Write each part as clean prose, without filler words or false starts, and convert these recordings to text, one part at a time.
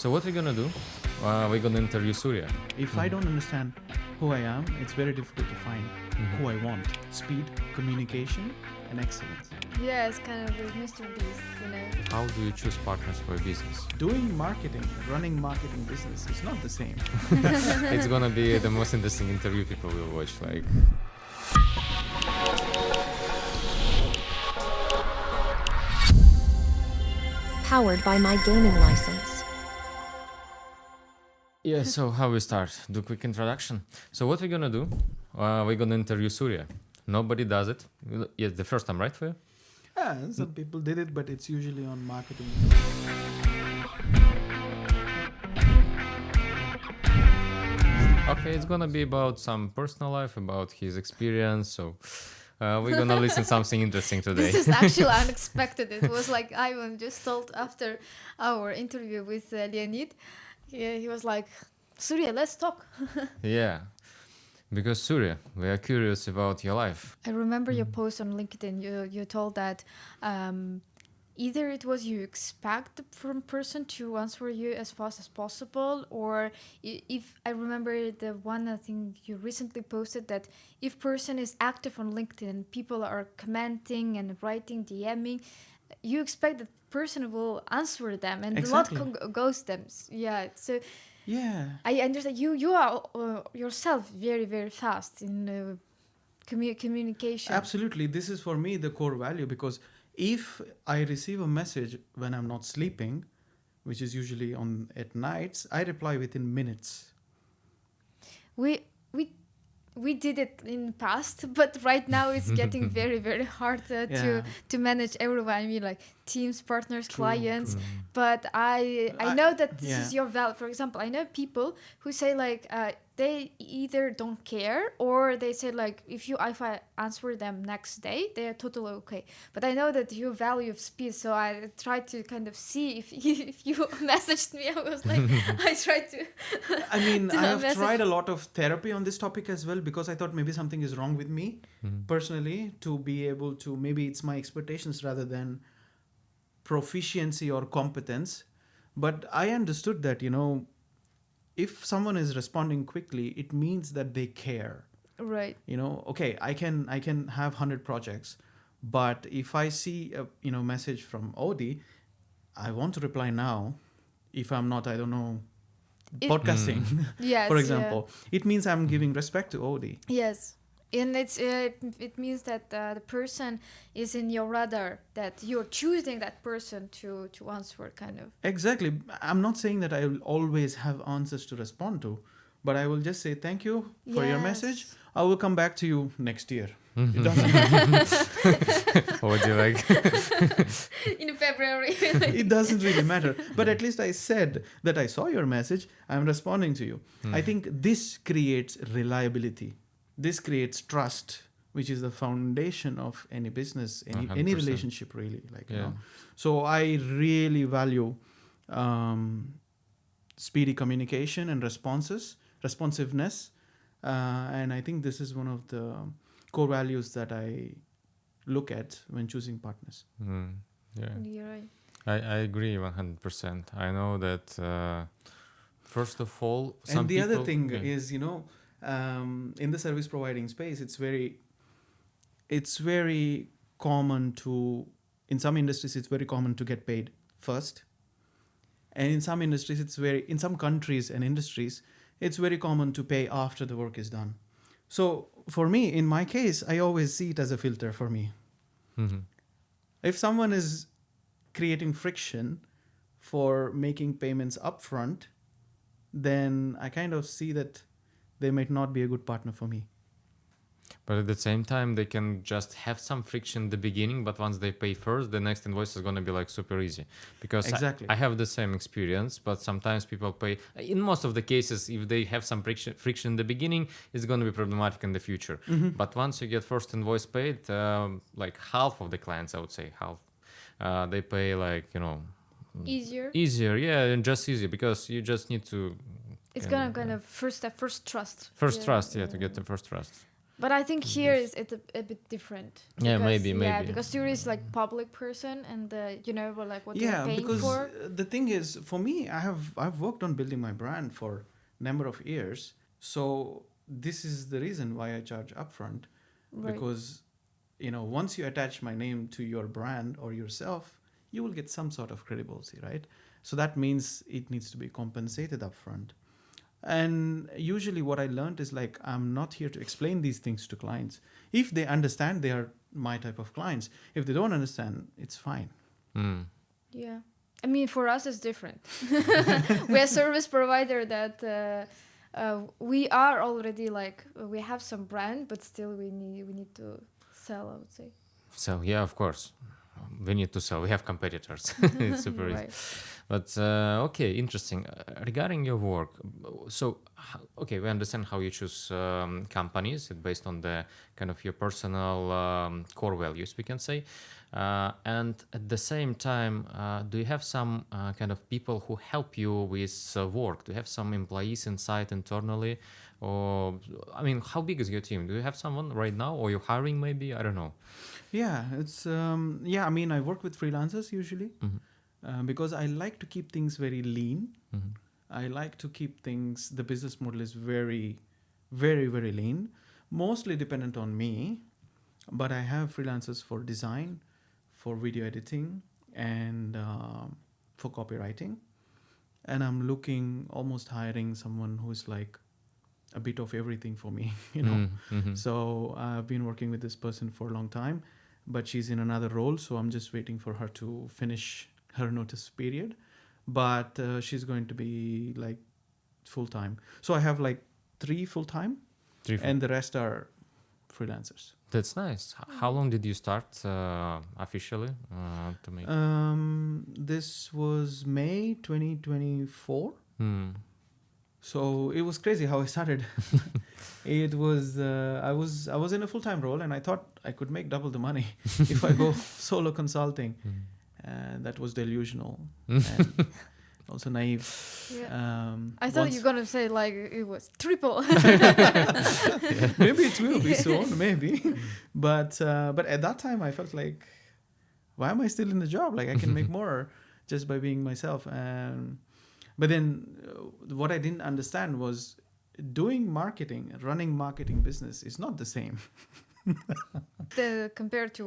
So what we're gonna do? We're gonna interview Surya. If I don't understand who I am, it's very difficult to find who I want. Speed, communication, and excellence. Yeah, it's kind of the Mr. Beast, you know. How do you choose partners for your business? Doing marketing, running marketing business is not the same. It's gonna be the most interesting interview people will watch. Like, Powered by my gaming license. yeah. So how we start? Do a quick introduction. So what we're gonna do? We're gonna interview Surya. Nobody does it. Yes, the first time, right, for you? Yeah, some people did it, but it's usually on marketing. Okay, it's gonna be about some personal life, about his experience. So we're gonna listen something interesting today. This is actually unexpected. It was like Ivan just told after our interview with Leonid. He was like, Surya, let's talk. Yeah, because Surya, we are curious about your life. I remember your post on LinkedIn. You told that either it was you expect from person to answer you as fast as possible, or if I remember the one I think you recently posted that if person is active on LinkedIn, people are commenting and writing, DMing, you expect that person will answer them and Exactly. not ghost them. Yeah, so Yeah. I understand you are yourself very, very fast in communication. Absolutely. This is for me the core value, because if I receive a message when I'm not sleeping, which is usually on at nights, I reply within minutes. We did it in the past, but right now it's getting very, very hard to manage everyone. I mean, like teams, partners, True, clients. true. But I know that this yeah. is your value. For example, I know people who say like they either don't care or they say like if I answer them next day, they are totally okay. But I know that you value speed, so I tried to kind of see if you messaged me. I was like, I tried to. I mean, to I have message. tried a lot of therapy on this topic as well, because I thought maybe something is wrong with me personally, to be able to, maybe it's my expectations rather than proficiency or competence. But I understood that, if someone is responding quickly, it means that they care. Right. Okay, I can have 100 projects, but if I see a message from Odie, I want to reply now. If I'm not, I don't know, podcasting, Yes. for yeah. example, it means I'm giving respect to Odie. Yes, and it means that the person is in your radar, that you're choosing that person to answer, kind of. Exactly. I'm not saying that I will always have answers to respond to, but I will just say thank you for your message. I will come back to you next year. It doesn't What do you like? In February. it doesn't really matter. But at least I said that I saw your message. I'm responding to you. I think this creates reliability. This creates trust, which is the foundation of any business, any 100%. relationship, really. Yeah. So I really value speedy communication and responsiveness. And I think this is one of the core values that I look at when choosing partners. Yeah. You're right. I agree 100%. I know that first of all, some And the other people- thing yeah. is, in the service providing space, it's very common to, in some industries, it's very common to get paid first. And in some industries, in some countries and industries, it's very common to pay after the work is done. So for me, in my case, I always see it as a filter for me. If someone is creating friction for making payments upfront, then I kind of see that they might not be a good partner for me. But at the same time, they can just have some friction in the beginning, but once they pay first, the next invoice is going to be like super easy. Because Exactly. I have the same experience, but sometimes people pay, in most of the cases, if they have some friction in the beginning, it's going to be problematic in the future. But once you get first invoice paid, like half of the clients, I would say half, they pay like, Easier. yeah, and just easier because you just need to It's kind gonna kind of first trust. First trust, to get the first trust. But I think here is it's a bit different. Yeah, Because- maybe. Yeah, because Surya is like public person, and like what you're paying because for. the thing is, for me, I've worked on building my brand for number of years. So this is the reason why I charge upfront, Right. because once you attach my name to your brand or yourself, you will get some sort of credibility, right? So that means it needs to be compensated upfront. And usually what I learned is like, I'm not here to explain these things to clients. If they understand, they are my type of clients. If they don't understand, it's fine. Mm. Yeah. I mean, for us, it's different. We're a service provider that we are already like, we have some brand, but still we need to sell, I would say. So yeah, of course, we need to sell. We have competitors. It's super easy. Right. But okay, interesting. Regarding your work, so okay, we understand how you choose companies based on the kind of your personal core values, we can say. And at the same time, do you have some kind of people who help you with work? Do you have some employees inside internally? Or, I mean, how big is your team? Do you have someone right now, or you're hiring maybe? I don't know. Yeah, it's I mean, I work with freelancers usually. Because I like to keep things very lean. I like to keep things, the business model is very, very, very lean, mostly dependent on me. But I have freelancers for design, for video editing, and for copywriting. And I'm almost hiring someone who's like a bit of everything for me, So I've been working with this person for a long time, but she's in another role. So I'm just waiting for her to finish her notice period, but she's going to be like full-time. So I have like 3 full-time and the rest are freelancers. That's nice. How long did you start officially to make? This was May 2024. So it was crazy how I started. It was I was in a full-time role, and I thought I could make double the money if I go solo consulting. That was delusional and also naive. Yeah. I thought you were gonna say like it was triple. Maybe it will be soon, maybe. But at that time I felt like, why am I still in the job? Like I can make more just by being myself. But then what I didn't understand was doing marketing, running marketing business is not the same. Compared to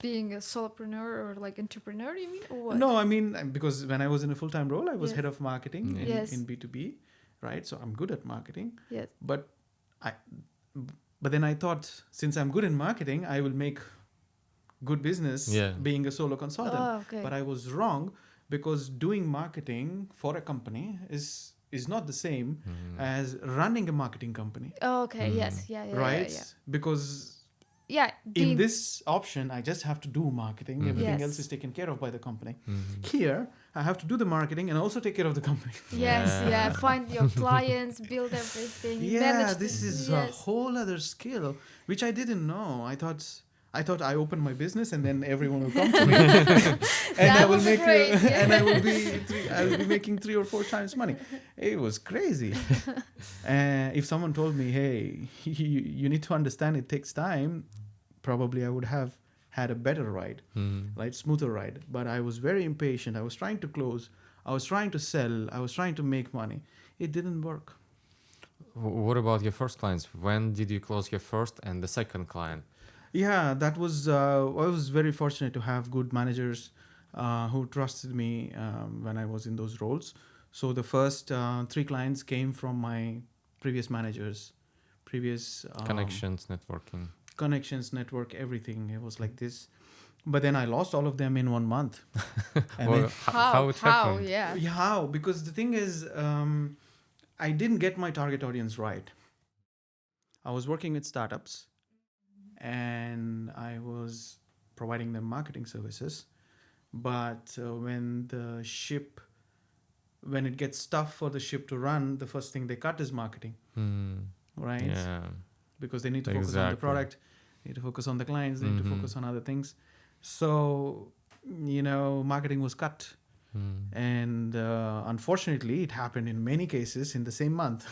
being a solopreneur or like entrepreneur, you mean? Or what? No, I mean, because when I was in a full-time role, I was Yeah. head of marketing Yes. in B2B, right? So I'm good at marketing. Yes. But then I thought, since I'm good in marketing, I will make good business being a solo consultant. Oh, okay. But I was wrong, because doing marketing for a company is not the same as running a marketing company. Oh, okay. Yes. Yeah. Right? Yeah. Because In in this option, I just have to do marketing. Everything Yes. else is taken care of by the company. Here, I have to do the marketing and also take care of the company. Yes. Yeah. Find your clients, build everything. manage This the- is a whole other skill, which I didn't know. I thought I opened my business and then everyone will come to me, and That I will would be make great, yeah. and I will be making 3 or 4 times money. It was crazy. If someone told me, hey, you need to understand it takes time, probably I would have had a better ride, right, smoother ride. But I was very impatient. I was trying to close. I was trying to sell. I was trying to make money. It didn't work. What about your first clients? When did you close your first and the second client? Yeah, that was. I was very fortunate to have good managers who trusted me when I was in those roles. So the first 3 clients came from my previous managers, Connections, network, everything. It was like this. But then I lost all of them in 1 month. And Well, then, how it happened? Yeah. yeah, how? Because the thing is, I didn't get my target audience right. I was working with startups, and I was providing them marketing services. But when it gets tough for the ship to run, the first thing they cut is marketing, right? Yeah. Because they need to focus on the product, they need to focus on the clients, they need to focus on other things. So, marketing was cut. And unfortunately, it happened in many cases in the same month.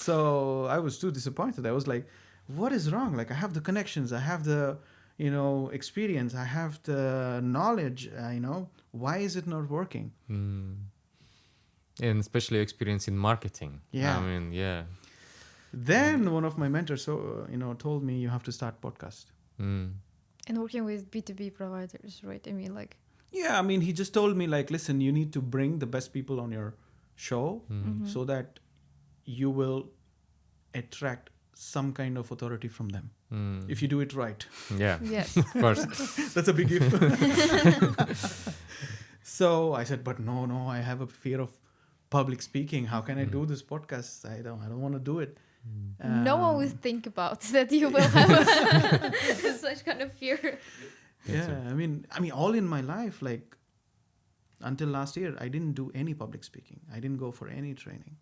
So I was too disappointed. I was like, what is wrong? Like, I have the connections, I have the, experience, I have the knowledge, why is it not working? And especially experience in marketing. Yeah. I mean, yeah. Then one of my mentors, told me you have to start podcast. And working with B2B providers, right? I mean, like, Yeah, I mean, he just told me, like, listen, you need to bring the best people on your show so that you will attract some kind of authority from them. If you do it right. Yeah. yes. Of course. That's a big if. So I said, but no, I have a fear of public speaking. How can I do this podcast? I don't want to do it. No one will think about that you will have such kind of fear. Yeah, I mean, all in my life, like until last year, I didn't do any public speaking. I didn't go for any training.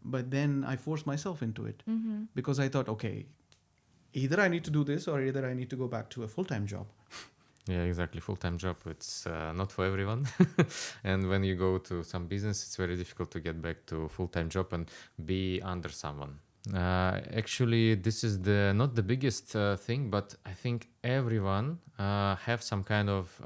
But then I forced myself into it because I thought, okay, either I need to do this or either I need to go back to a full-time job. Yeah, exactly. Full-time job, it's not for everyone. And when you go to some business, it's very difficult to get back to full-time job and be under someone. Actually, this is not the biggest thing, but I think everyone have some kind of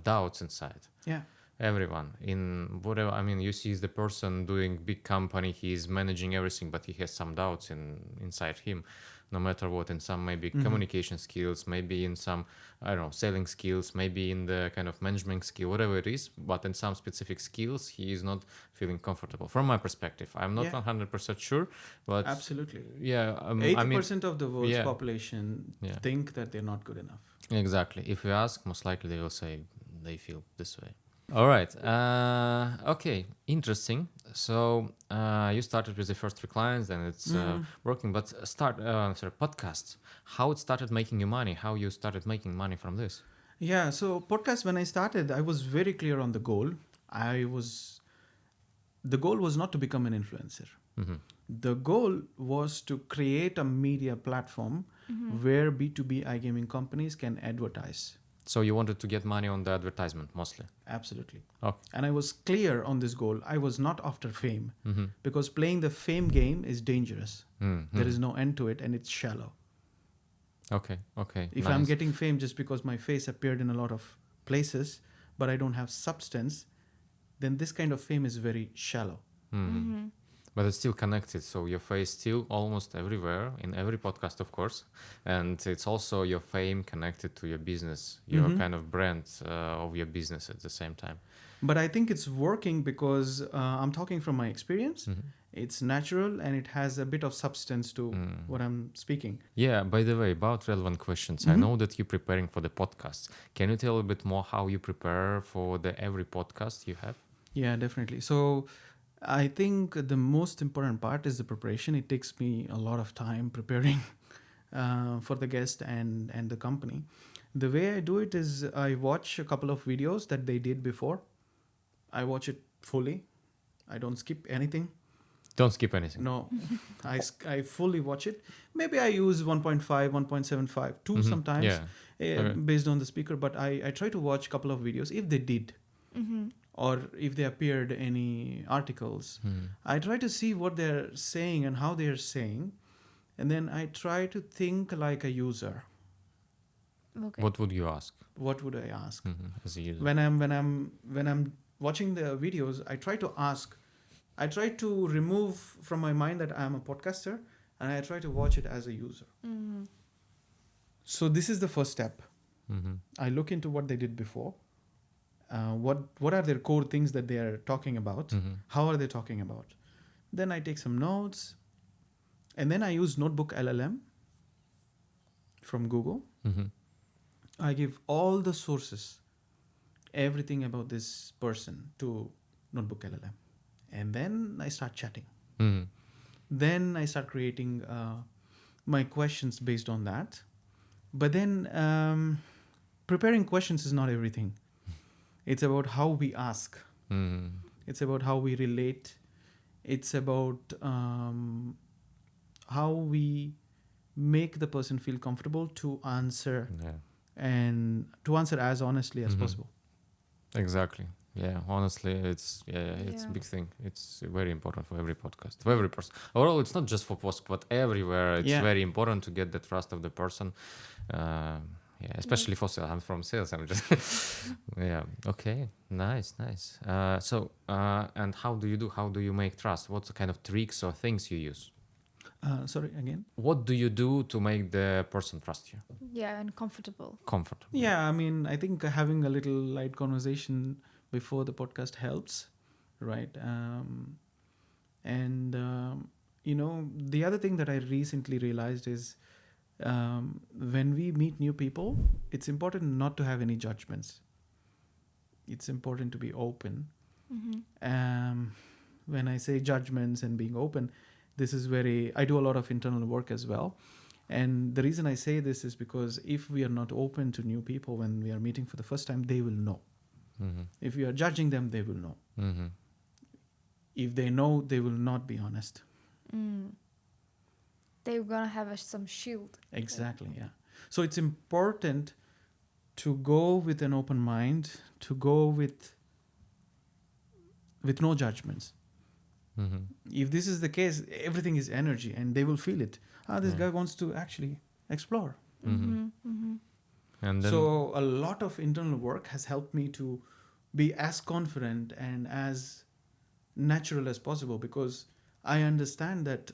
doubts inside. Yeah. Everyone in whatever, I mean, you see the person doing big company, he's managing everything, but he has some doubts inside him, no matter what. In some maybe communication skills, maybe in some, I don't know, selling skills, maybe in the kind of management skill, whatever it is, but in some specific skills he is not feeling comfortable. From my perspective, I'm not 100% sure, but Absolutely. yeah, 80% of the world's yeah. population Yeah. think that they're not good enough. Exactly. If we ask, most likely they will say they feel this way. All right. Okay. Interesting. So you started with the first 3 clients, and it's working. But podcasts. How it started making you money? How you started making money from this? Yeah. So podcast, when I started, I was very clear on the goal. The goal was not to become an influencer. The goal was to create a media platform where B2B iGaming companies can advertise. So you wanted to get money on the advertisement mostly? Absolutely. Okay. And I was clear on this goal. I was not after fame because playing the fame game is dangerous. There is no end to it and it's shallow. Okay. If I'm getting fame just because my face appeared in a lot of places, but I don't have substance, then this kind of fame is very shallow. But it's still connected, so your face still almost everywhere, in every podcast, of course. And it's also your fame connected to your business, your kind of brand of your business at the same time. But I think it's working because I'm talking from my experience. It's natural and it has a bit of substance to what I'm speaking. Yeah, by the way, about relevant questions, I know that you're preparing for the podcast. Can you tell a bit more how you prepare for every podcast you have? Yeah, definitely. So I think the most important part is the preparation. It takes me a lot of time preparing for the guest and the company. The way I do it is I watch a couple of videos that they did before. I watch it fully. I don't skip anything. Don't skip anything. No, I fully watch it. Maybe I use 1.5, 1.75, 2 sometimes based on the speaker. But I try to watch a couple of videos if they did. Or if they appeared any articles. I try to see what they're saying and how they're saying. And then I try to think like a user. Okay. What would you ask? What would I ask? As a user? When I'm watching the videos, I try to ask. I try to remove from my mind that I'm a podcaster and I try to watch it as a user. So this is the first step. I look into what they did before. What are their core things that they are talking about? How are they talking about? Then I take some notes. And then I use Notebook LLM from Google. I give all the sources, everything about this person to Notebook LLM. And then I start chatting. Then I start creating my questions based on that. But then preparing questions is not everything. It's about how we ask. It's about how we relate. It's about how we make the person feel comfortable to answer and to answer as honestly as possible. Exactly. Yeah, honestly, it's a Yeah. big thing. It's very important for every podcast, for every person. Overall, it's not just for podcast, but everywhere. It's Yeah. very important to get the trust of the person. Yeah, especially for sales. I'm from sales. I'm just yeah. Okay, nice. And how do you make trust? What's the kind of tricks or things you use? Sorry, again? What do you do to make the person trust you? Yeah, and comfortable. Comfort. Yeah, I mean, I think having a little light conversation before the podcast helps, right? The other thing that I recently realized is when we meet new people, it's important not to have any judgments. It's important to be open. When I say judgments and being open, I do a lot of internal work as well. And the reason I say this is because if we are not open to new people when we are meeting for the first time, they will know. If we are judging them, they will know. If they know, they will not be honest. They're gonna have some shield. Exactly, yeah. So it's important to go with an open mind, to go with no judgments. If this is the case, everything is energy and they will feel it. This guy wants to actually explore. And then So a lot of internal work has helped me to be as confident and as natural as possible, because I understand that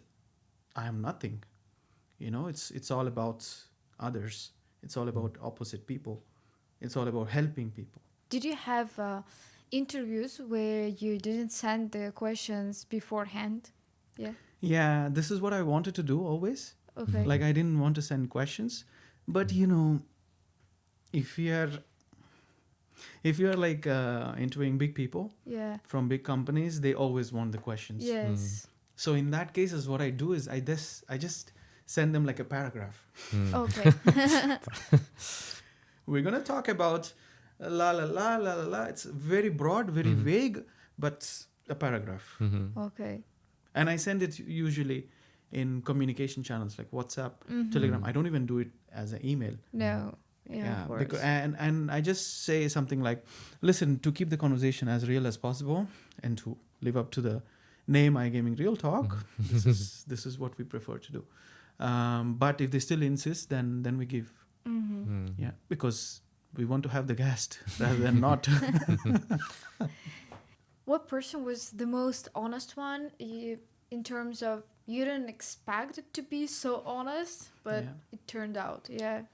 I am nothing. It's all about others. It's all about opposite people. It's all about helping people. Did you have interviews where you didn't send the questions beforehand? Yeah. Yeah, this is what I wanted to do always. Okay. Like, I didn't want to send questions, but if you're like interviewing big people Yeah. from big companies, they always want the questions. Yes. So in that case, what I do is I just send them like a paragraph. Okay. We're gonna talk about la la la la la la. It's very broad, very vague, but a paragraph. Okay. And I send it usually in communication channels like WhatsApp, Telegram. I don't even do it as an email. No. Yeah. Of course. Because, and I just say something like, listen, to keep the conversation as real as possible and to live up to the name iGaming Real Talk, this is what we prefer to do. But if they still insist, then we give. Yeah, because we want to have the guest rather than not. What person was the most honest one in terms of you didn't expect it to be so honest, but Yeah. it turned out? Yeah.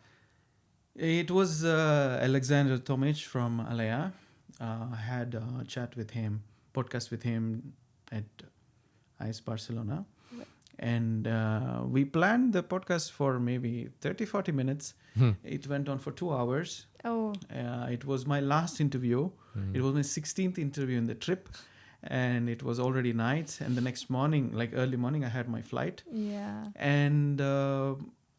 It was Alexander Tomic from Alea. I had a chat with him, podcast with him at ICE Barcelona. Right. And we planned the podcast for maybe 30-40 minutes. It went on for 2 hours. Oh. It was my last interview. It was my 16th interview in the trip. And it was already night. And the next morning, like early morning, I had my flight. Yeah. And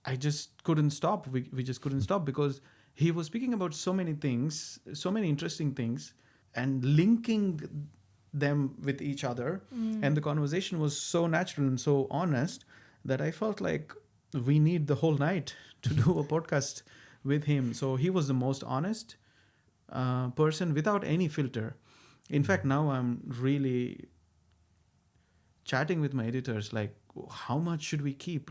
I just couldn't stop. We just couldn't stop because he was speaking about so many things, so many interesting things, and linking them with each other. And the conversation was so natural and so honest that I felt like we need the whole night to do a podcast with him. So he was the most honest person without any filter. In fact, now I'm really chatting with my editors, like, how much should we keep?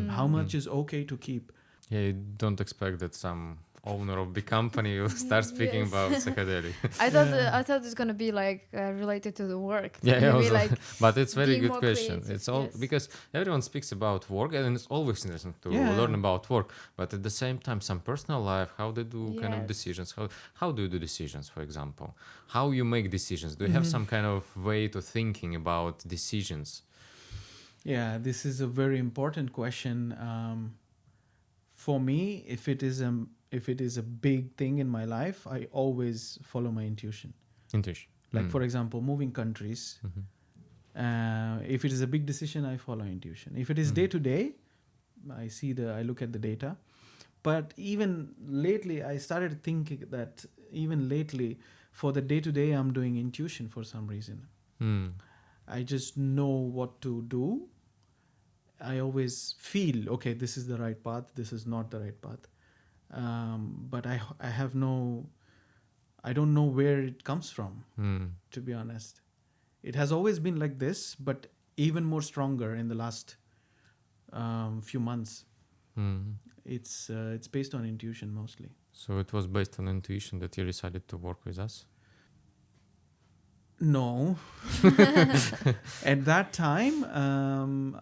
How much is okay to keep? Yeah, you don't expect that some owner of big company will start speaking Yes. about psychedelic. I thought it's gonna be like related to the work. Yeah, Maybe also. like But it's very being good more question. creative, It's all yes. because everyone speaks about work, and it's always interesting to Yeah. learn about work. But at the same time, some personal life, how they do kind of Yes. decisions. How do you do decisions, for example? How you make decisions? Do you have some kind of way to thinking about decisions? Yeah, this is a very important question. For me, if it is a big thing in my life, I always follow my intuition. Intuition. Like, for example, moving countries. If it is a big decision, I follow intuition. If it is day to day, I look at the data. But even lately, I started thinking that for the day to day, I'm doing intuition for some reason. I just know what to do. I always feel, okay, this is the right path. This is not the right path. But I have no I don't know where it comes from, Mm. to be honest. It has always been like this, but even more stronger in the last few months. Mm. It's based on intuition mostly. So it was based on intuition that you decided to work with us? No. At that time,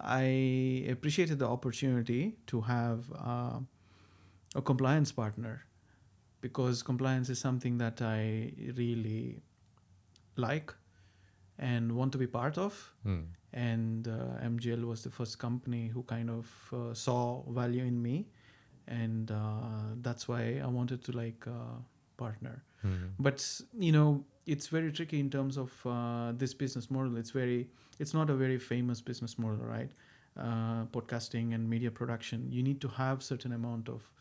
I appreciated the opportunity to have a compliance partner, because compliance is something that I really like and want to be part of. Mm. And MGL was the first company who kind of saw value in me, and that's why I wanted to partner. Mm. But it's very tricky in terms of this business model. It's not a very famous business model, right? Podcasting and media production, you need to have certain amount of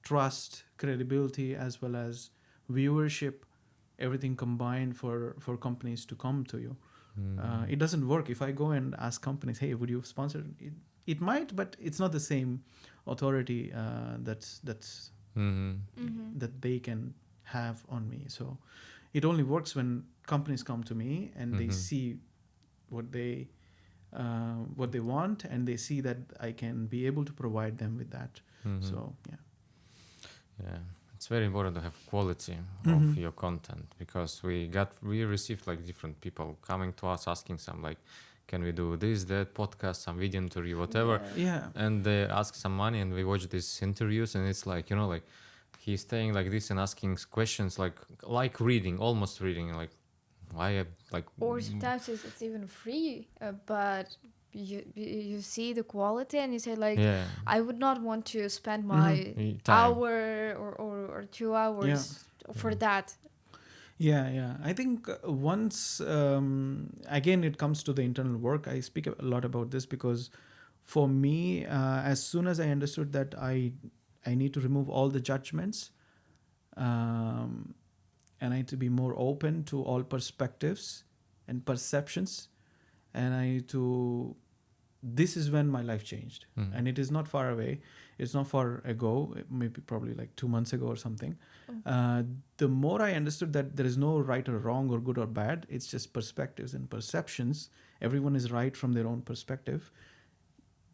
trust, credibility, as well as viewership, everything combined for companies to come to you. It doesn't work if I go and ask companies, hey, would you sponsor it? It might, but it's not the same authority that they can have on me. So it only works when companies come to me and they see what they want, and they see that I can be able to provide them with that. So Yeah, it's very important to have quality of your content, because we received different people coming to us asking some can we do this, that, podcast, some video interview, whatever. Yeah. And they ask some money, and we watch these interviews, and it's he's staying like this and asking questions like reading, almost reading, why Or sometimes it's even free, but you see the quality and you say yeah. I would not want to spend my Time. hour or 2 hours for that. Yeah. I think once, again, it comes to the internal work. I speak a lot about this because for me, as soon as I understood that I need to remove all the judgments, and I need to be more open to all perspectives and perceptions, and I need to... This is when my life changed. And it is not far away. It's not far ago, maybe probably 2 months ago or something. The more I understood that there is no right or wrong or good or bad, it's just perspectives and perceptions. Everyone is right from their own perspective.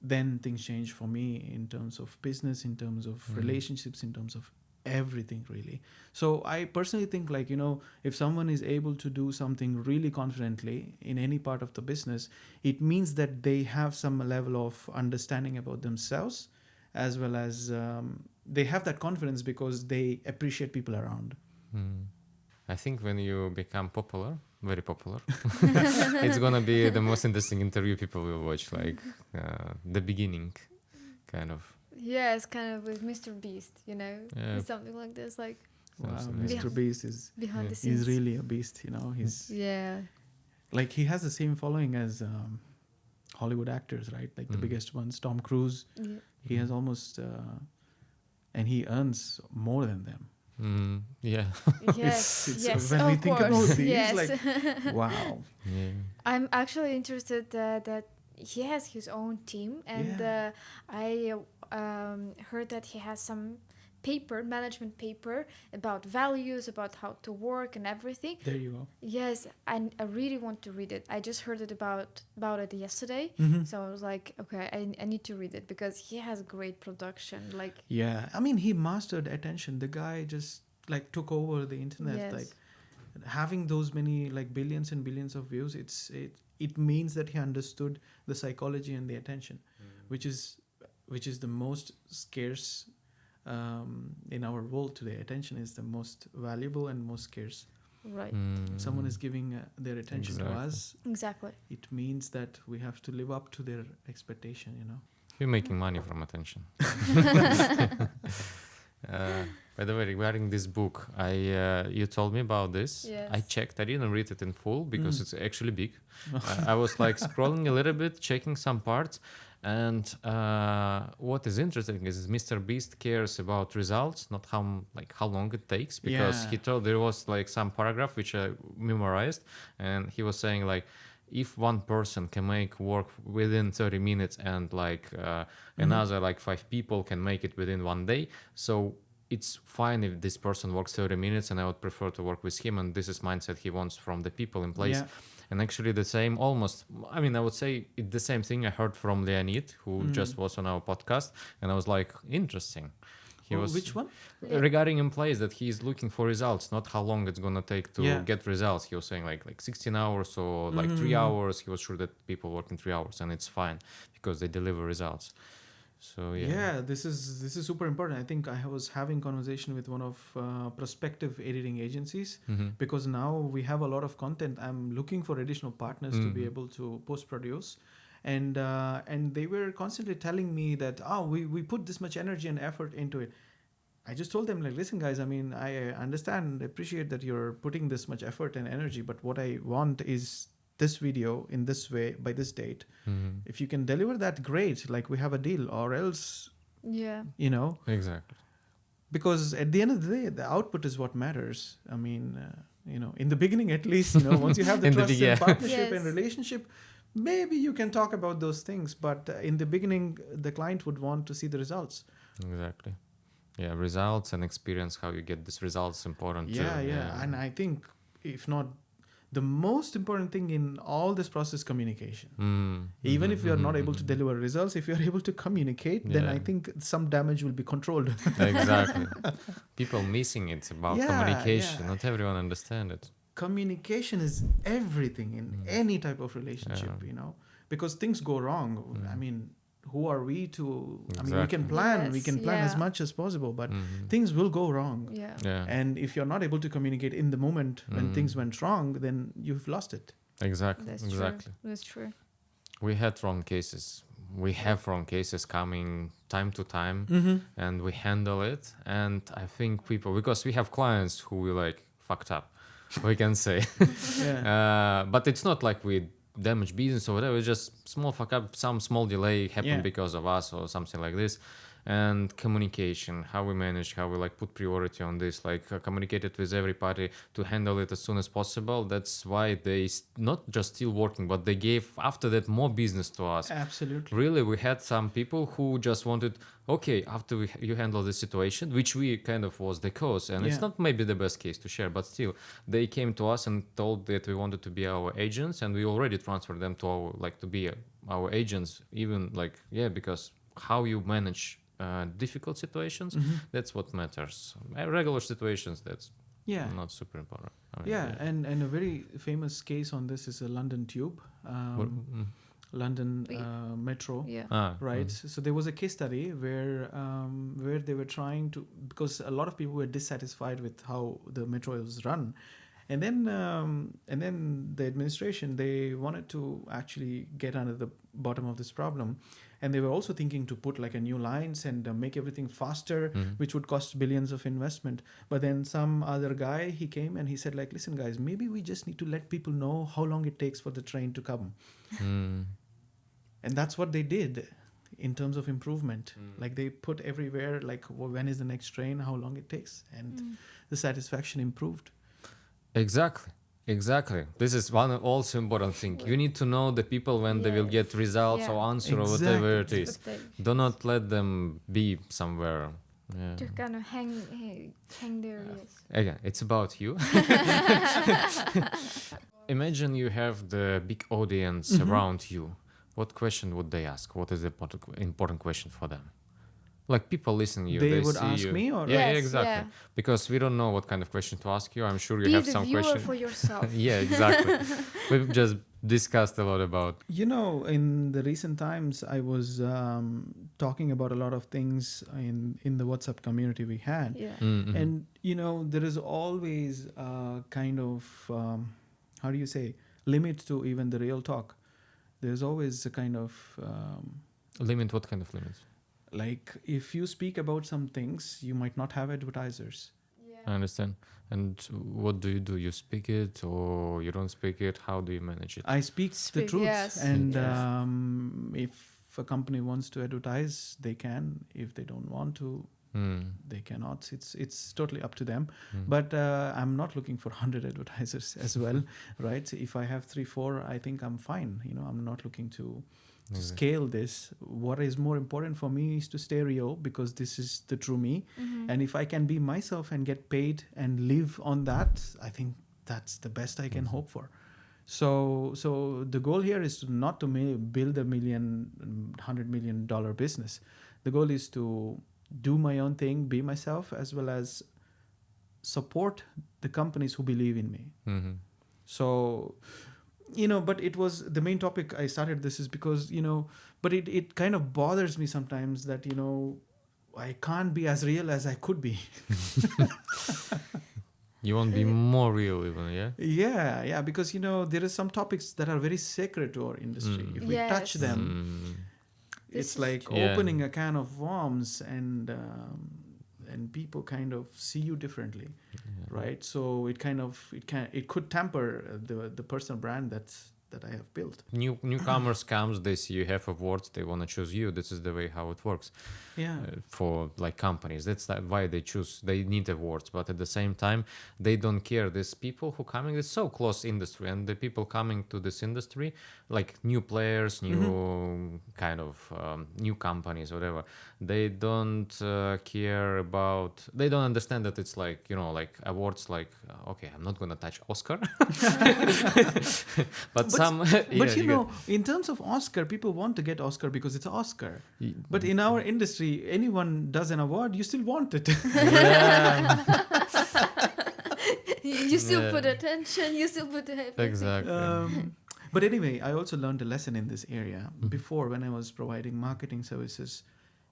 Then things change for me in terms of business, in terms of relationships, in terms of everything, really. So I personally think if someone is able to do something really confidently in any part of the business, it means that they have some level of understanding about themselves, as well as they have that confidence because they appreciate people around. I think when you become popular, very popular, it's gonna be the most interesting interview people will watch, the beginning, kind of. Yes, kind of with Mr. Beast, Yeah. something like this, Wow, Something like Mr. Beast is behind the scenes. he's really a beast. He's Yeah. he has the same following as Hollywood actors, right? The biggest ones, Tom Cruise. Yeah. He has almost, and he earns more than them. Yeah. Yes. It's Yes. when we Of think course. about these, Yes. wow. Yeah. I'm actually interested that he has his own team, and I heard that he has some management paper about values, about how to work and everything. There you go. Yes, I really want to read it. I just heard it about it yesterday, so I was like, okay, I need to read it because he has great production. Yeah, I mean, he mastered attention. The guy just took over the internet. Yes. Having those many billions and billions of views, it means that he understood the psychology and the attention, which is the most scarce in our world today. Attention is the most valuable and most scarce. Right. If someone is giving their attention to us, Exactly. it means that we have to live up to their expectation. You're making money from attention. By the way, regarding this book, you told me about this. Yes. I checked. I didn't read it in full because it's actually big. I was scrolling a little bit, checking some parts. And what is interesting is Mr. Beast cares about results, not how long it takes, because he told there was some paragraph which I memorized, and he was saying if one person can make work within 30 minutes and another 5 people can make it within 1 day, so it's fine if this person works 30 minutes and I would prefer to work with him, and this is mindset he wants from the people in place. Yeah. And actually the same almost, I mean, I would say the same thing I heard from Leonid, who just was on our podcast, and I was like, interesting. He was Which one? regarding employees, that he's looking for results, not how long it's gonna take to get results. He was saying like 16 hours or like 3 hours. He was sure that people work in 3 hours and it's fine because they deliver results. So Yeah, this is super important. I think I was having conversation with one of prospective editing agencies, because now we have a lot of content. I'm looking for additional partners to be able to post produce, and they were constantly telling me that we put this much energy and effort into it. I just told them, like, listen guys, I mean, I understand, appreciate that you're putting this much effort and energy, but what I want is this video in this way by this date. If you can deliver that, great, like we have a deal, or else, you know, exactly, because at the end of the day, the output is what matters. I mean, you know, in the beginning at least, you know, once you have the trust and partnership and relationship, maybe you can talk about those things, but in the beginning the client would want to see the results. Exactly. Yeah, results and experience, how you get these results, important too. Yeah. And I think, if not the most important thing in all this process, communication. Even if you are not able to deliver results, if you are able to communicate, then I think some damage will be controlled. Exactly. People missing it about communication. Not everyone understand it. Communication is everything in any type of relationship, you know, because things go wrong. I mean, who are we to, I mean, we can plan, as much as possible, but things will go wrong. And if you're not able to communicate in the moment when things went wrong, then you've lost it. Exactly. That's true. We had wrong cases. We have wrong cases coming time to time, and we handle it. And I think people, because we have clients who we like fucked up, we can say. But it's not like we damage business or whatever. It's just small fuck up, some small delay happened because of us or something like this. And communication, how we manage, how we like put priority on this, like communicated with every party to handle it as soon as possible. That's why they not just still working, but they gave after that more business to us. Absolutely. Really, we had some people who just wanted, okay, after you handle the situation, which we kind of was the cause, and it's not maybe the best case to share, but still they came to us and told that we wanted to be our agents, and we already transferred them to our, like, to be our agents, even like, because how you manage difficult situations, that's what matters. Regular situations, that's not super important. I mean, and a very famous case on this is a London Tube, London Metro, right? So there was a case study where they were trying to, because a lot of people were dissatisfied with how the metro was run, and then the administration, they wanted to actually get under the bottom of this problem. And they were also thinking to put like a new lines and make everything faster, which would cost billions of investment. But then some other guy, he came and he said, like, listen guys, maybe we just need to let people know how long it takes for the train to come. And that's what they did in terms of improvement. Like they put everywhere, like, when is the next train, how long it takes, and the satisfaction improved. Exactly. This is one also important thing. You need to know the people when they will get results or answer or whatever it is. Do not let them be somewhere. To kind of hang there. Again, it's about you. Imagine you have the big audience around you. What question would they ask? What is the important question for them? Like people listening to you, they would see ask you. me, or Exactly. Because we don't know what kind of question to ask you. I'm sure you have some question. Be the viewer for yourself. Exactly. We've just discussed a lot about. You know, in the recent times, I was talking about a lot of things in the WhatsApp community we had, and you know, there is always a kind of how do you say, limit to even the real talk. There's always a kind of Limit. What kind of limits? Like if you speak about some things, you might not have advertisers. I understand. And what do? You speak it or you don't speak it? How do you manage it? I speak the truth, and if a company wants to advertise, they can. If they don't want to, they cannot. It's totally up to them. But I'm not looking for 100 advertisers as well, right? If I have 3-4, I think I'm fine. You know, I'm not looking to scale this. What is more important for me is to stay real, because this is the true me. And if I can be myself and get paid and live on that, I think that's the best I can hope for. So the goal here is not to build $1 million, $100 million business. The goal is to do my own thing, be myself, as well as support the companies who believe in me. So, but it was the main topic I started this is because, but it kind of bothers me sometimes that, I can't be as real as I could be. You want to be more real even, yeah? Yeah, because, there are some topics that are very sacred to our industry. If we touch them, it's like opening a can of worms, and people kind of see you differently, right? So it could tamper the personal brand that I have built. Newcomers comes, they see you have awards, they want to choose you. This is the way how it works. For like companies, that's why they need awards. But at the same time, they don't care. These people who coming, it's so close industry, and the people coming to this industry, like new players, new kind of new companies, whatever, they don't care about. They don't understand that it's like like awards. Like okay, I'm not gonna touch Oscar, but in terms of Oscar, people want to get Oscar because it's Oscar. But in our industry, anyone does an award, you still want it. You still put attention, you still put everything. Exactly. But anyway, I also learned a lesson in this area. Before, when I was providing marketing services,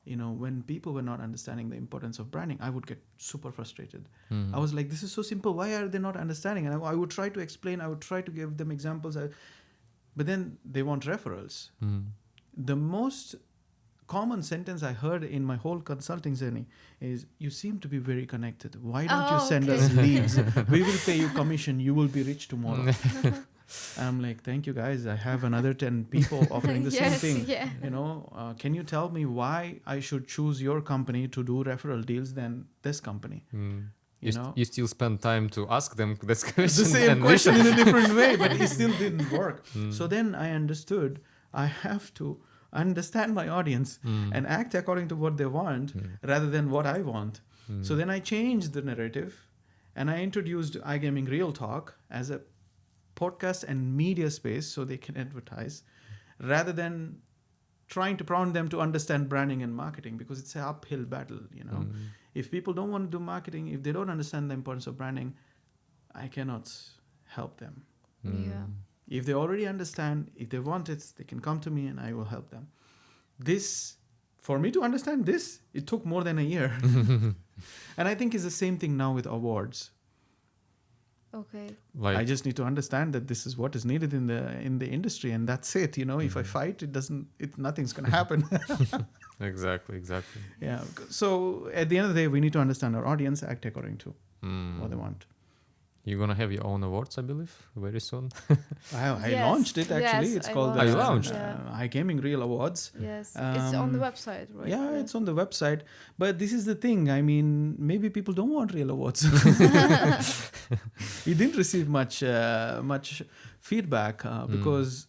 when people were not understanding the importance of branding, I would get super frustrated. I was like, this is so simple. Why are they not understanding? And I would try to explain. I would try to give them examples. But then they want referrals. The most common sentence I heard in my whole consulting journey is, you seem to be very connected. Why don't you send us leads? We will pay you commission. You will be rich tomorrow. I'm like, thank you guys. I have another 10 people offering the same thing. Yeah. Can you tell me why I should choose your company to do referral deals than this company? You still spend time to ask them this question. The same question in a different way, but it still didn't work. So then I understood I have to understand my audience and act according to what they want rather than what I want. So then I changed the narrative, and I introduced iGaming Real Talk as a podcast and media space so they can advertise, rather than trying to prompt them to understand branding and marketing, because it's an uphill battle. If people don't want to do marketing, if they don't understand the importance of branding, I cannot help them. If they already understand, if they want it, they can come to me and I will help them. For me to understand this, it took more than a year. And I think it's the same thing now with awards. Okay. I just need to understand that this is what is needed in the industry, and that's it. If I fight, nothing's going to happen. Exactly. Yeah. So at the end of the day, we need to understand our audience, act according to what they want. You're gonna have your own awards, I believe, very soon. I launched it actually. Yes, it's called You launched? iGaming Real Awards. Yes, it's on the website, right? Yeah, it's on the website. But this is the thing. I mean, maybe people don't want real awards. We didn't receive much feedback because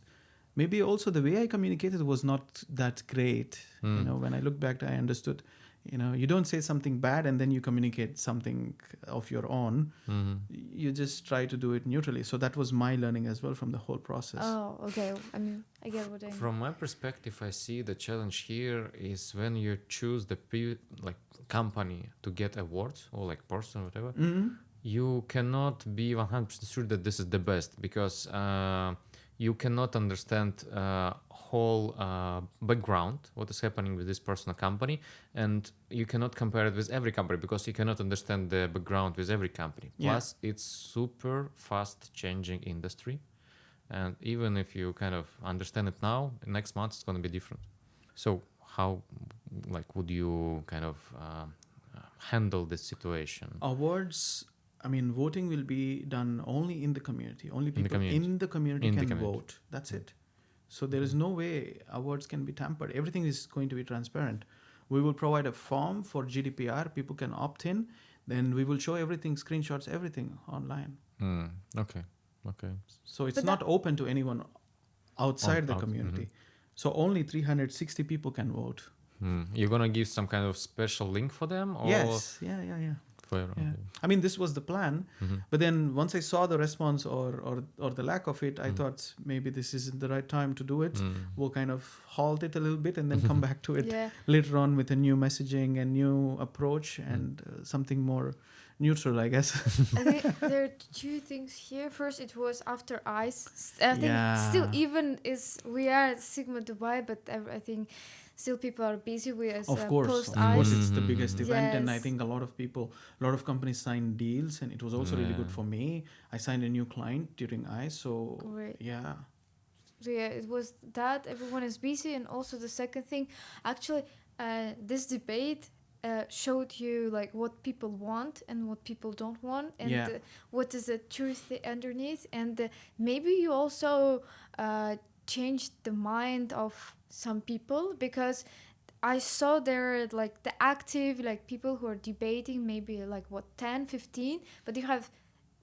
maybe also the way I communicated was not that great. When I look back, I understood. You don't say something bad and then you communicate something of your own. You just try to do it neutrally. So that was my learning as well from the whole process. Oh, okay. I mean, I get what I mean. From my perspective, I see the challenge here is when you choose the company to get awards, or like person, whatever. You cannot be 100% sure that this is the best, because you cannot understand whole background, what is happening with this personal company, and you cannot compare it with every company because you cannot understand the background with every company. Plus, it's super fast changing industry, and even if you kind of understand it now, next month it's going to be different. So how would you kind of handle this situation? Awards, I mean, voting will be done only in the community. Only people in the community can vote. That's it. So there is no way awards can be tampered. Everything is going to be transparent. We will provide a form for GDPR. People can opt in. Then we will show everything, screenshots, everything online. Okay. So it's not open to anyone outside the community. So only 360 people can vote. You're gonna give some kind of special link for them, or Yes. Yeah. for I mean, this was the plan, but then once I saw the response or the lack of it, I thought maybe this isn't the right time to do it. We'll kind of halt it a little bit and then come back to it Yeah. later on with a new messaging and new approach and something more neutral, I guess. I think there are two things here. First, it was after ICE. I think still Yeah. even is we are at Sigma Dubai, but I think still people are busy with Of course, post of course, ICE. it's the biggest event, and I Yes. think a lot of companies signed deals, and it was also really good Yeah. for me. I signed a new client during ICE, so Great. yeah. So yeah, it was that everyone is busy, and also the second thing, actually, this debate showed you like what people want and what people don't want, and Yeah. what is the truth underneath, and maybe you also changed the mind of some people, because I saw there like the active like people who are debating maybe like what 10, 15, but you have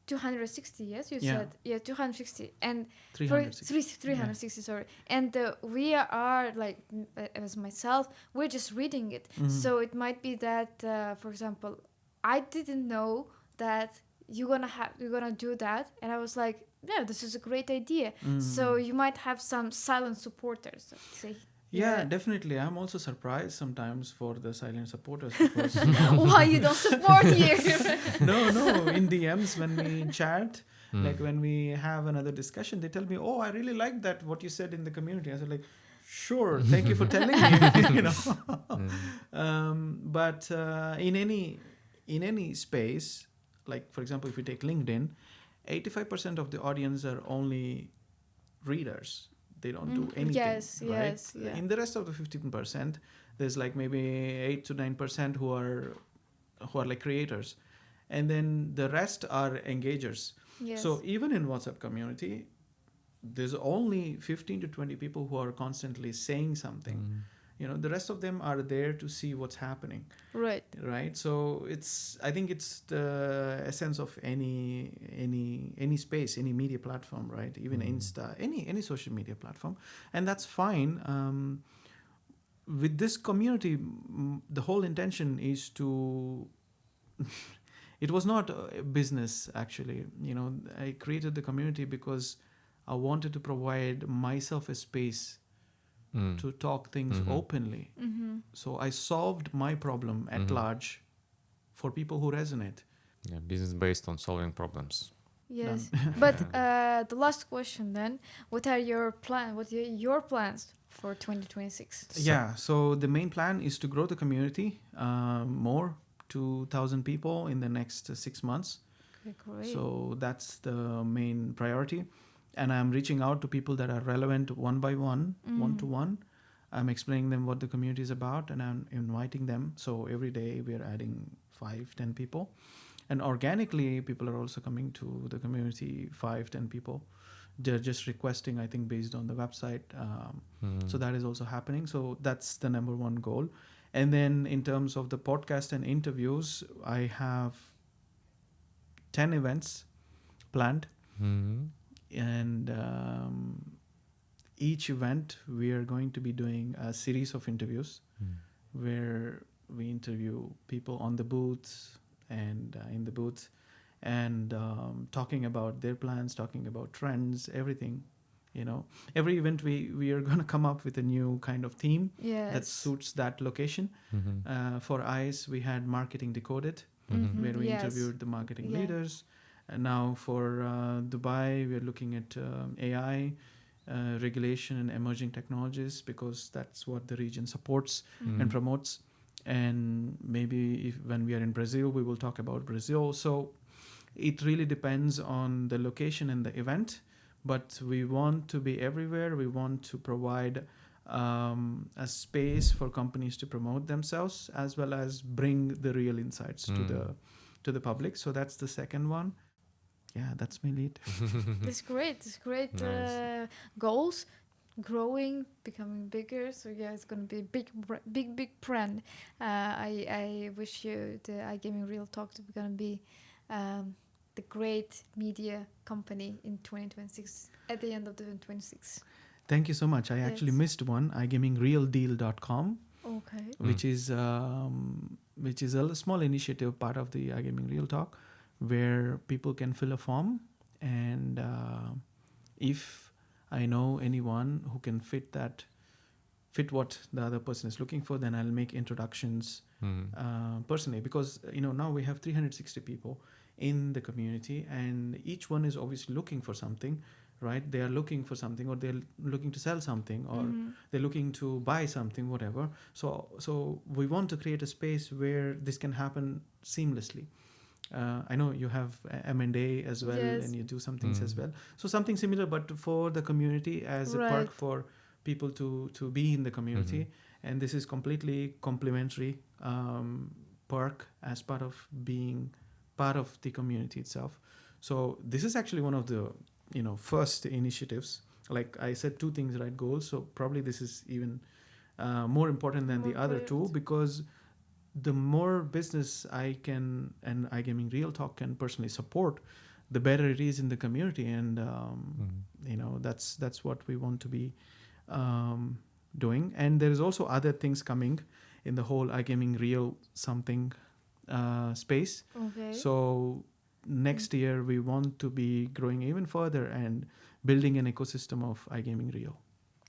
260, yes, you Yeah. said, yeah, 260, and 360. 360, sorry, and we are like as myself, we're just reading it. So it might be that for example, I didn't know that you're gonna do that, and I was like, yeah, this is a great idea. So you might have some silent supporters, let's say. Yeah, definitely. I'm also surprised sometimes for the silent supporters because Why you don't support here? no, in DMs when we chat, like when we have another discussion, they tell me, "Oh, I really like that what you said in the community." I said, like, "Sure, thank you for telling me." But in any space, like for example, if we take LinkedIn, 85% of the audience are only readers. They don't do anything. Yes, right? yes, yeah. In the rest of the 15%, there's like maybe 8 to 9% who are like creators, and then the rest are engagers. Yes. So even in WhatsApp community, there's only 15 to 20 people who are constantly saying something. The rest of them are there to see what's happening. Right. So I think it's the essence of any space, any media platform, right? Even Insta, any social media platform, and that's fine. With this community, the whole intention is to it was not a business, actually. I created the community because I wanted to provide myself a space to talk things openly. So I solved my problem at large for people who resonate. Yeah, business based on solving problems. Yes. But the last question then, what are your plans for 2026? Yeah, so the main plan is to grow the community more to 1,000 people in the next 6 months. Okay, great. So that's the main priority. And I'm reaching out to people that are relevant one by one, one to one. I'm explaining them what the community is about, and I'm inviting them. So every day we are adding 5-10 people. And organically, people are also coming to the community, 5-10 people. They're just requesting, I think, based on the website. So that is also happening. So that's the number one goal. And then in terms of the podcast and interviews, I have 10 events planned. And each event we are going to be doing a series of interviews where we interview people on the booths and in the booths, and talking about their plans, talking about trends, everything. Every event we are going to come up with a new kind of theme that suits that location. For ICE, we had Marketing Decoded, where we interviewed the marketing leaders. And now for Dubai, we're looking at AI, regulation and emerging technologies, because that's what the region supports and promotes. And maybe when we are in Brazil, we will talk about Brazil. So it really depends on the location and the event, but we want to be everywhere. We want to provide a space for companies to promote themselves, as well as bring the real insights to the public. So that's the second one. Yeah, that's my lead. That's great. Nice. Goals, growing, becoming bigger. So yeah, it's gonna be a big brand. I wish you the iGaming Real Talk to be gonna be the great media company in 2026, at the end of 2026. Thank you so much. I actually Yes. missed one, iGamingRealDeal.com, Okay. which is a small initiative, part of the iGaming Real Talk, where people can fill a form, and if I know anyone who can fit what the other person is looking for, then I'll make introductions personally, because now we have 360 people in the community, and each one is obviously looking for something, right? They are looking for something, or they're looking to sell something, or they're looking to buy something, whatever. So we want to create a space where this can happen seamlessly. I know you have M&A as well, Yes. and you do some things as well. So something similar, but for the community, as a Right. perk for people to be in the community. And this is completely complimentary perk as part of being part of the community itself. So this is actually one of the first initiatives. Like I said, 2 things, right? Goals. So probably this is even more important than More the other 2, important. because the more business I can and iGaming Real Talk can personally support, the better it is in the community. And that's what we want to be doing. And there is also other things coming in the whole iGaming Real something space. Okay. So next year we want to be growing even further and building an ecosystem of iGaming Real.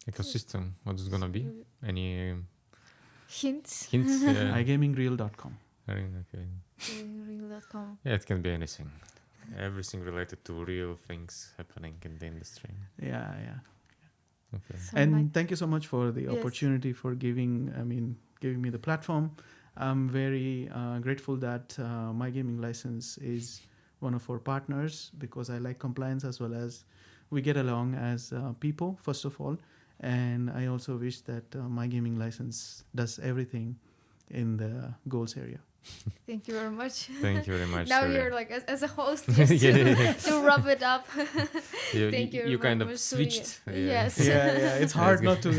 Ecosystem. What is gonna be? Any Hints. hints? Yeah. iGamingReal.com. Okay. Real.com. Yeah, it can be anything. Everything related to real things happening in the industry. Yeah. Okay. So And thank you so much for the Yes. opportunity, for giving me the platform. I'm very grateful that My Gaming License is one of our partners, because I like compliance, as well as we get along as people, first of all. And I also wish that My Gaming License does everything in the goals area. Thank you very much. Thank you very much. Now Surya. you're like as a host, just to wrap it up. Thank you. You very kind of much, Surya. switched. Yes. Yeah, it's hard not to,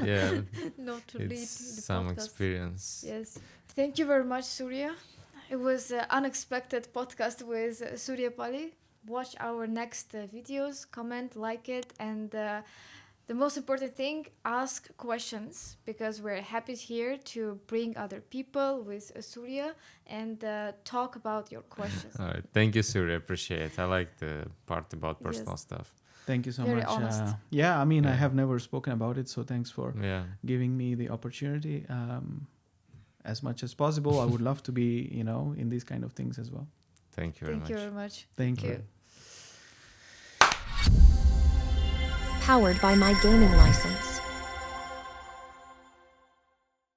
Yeah, Not to lead the it's some podcast. experience. Yes. Thank you very much, Surya. It was an unexpected podcast with Surya Palli. Watch our next videos, comment, like it, and the most important thing, ask questions, because we're happy here to bring other people with Surya and talk about your questions. All right. Thank you, Surya. Appreciate it. I like the part about personal Yes. stuff. Thank you so Very much. honest. I Yeah. have never spoken about it, so thanks for Yeah. giving me the opportunity. As much as possible, I would love to be, in these kind of things as well. Thank you very Thank much. you very much. Thank you. you. Powered by My Gaming License.